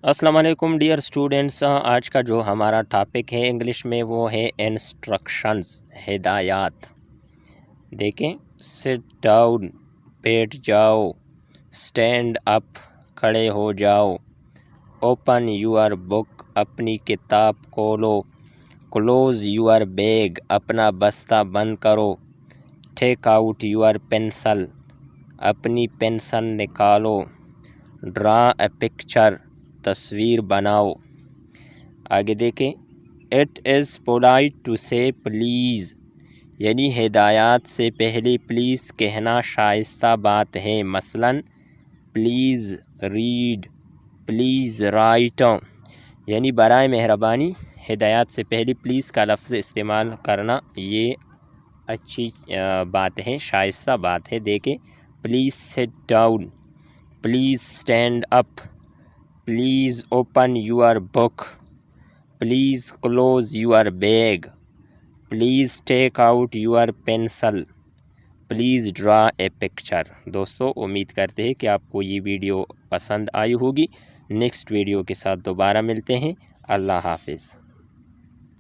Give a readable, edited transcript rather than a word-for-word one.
السلام علیکم dear students, آج کا جو ہمارا ٹاپک ہے انگلش میں وہ ہے انسٹرکشنز، ہدایات۔ دیکھیں، سٹ ڈاؤن بیٹھ جاؤ، اسٹینڈ اپ کھڑے ہو جاؤ، اوپن یور بک اپنی کتاب کھولو، کلوز یور بیگ اپنا بستہ بند کرو، ٹیک آؤٹ یور پینسل اپنی پینسل نکالو، ڈرا اے پکچر تصویر بناؤ۔ آگے دیکھیں، اٹ از پولائٹ ٹو سے پلیز، یعنی ہدایات سے پہلے پلیز کہنا شائستہ بات ہے۔ مثلاً پلیز ریڈ، پلیز رائٹ، یعنی برائے مہربانی ہدایات سے پہلے پلیز کا لفظ استعمال کرنا یہ اچھی بات ہے، شائستہ بات ہے۔ دیکھیں، please sit down, please stand up, please open your book, please close your bag, please take out your pencil, please draw a picture. دوستو، امید کرتے ہیں کہ آپ کو یہ ویڈیو پسند آئی ہوگی۔ نیکسٹ ویڈیو کے ساتھ دوبارہ ملتے ہیں۔ اللہ حافظ۔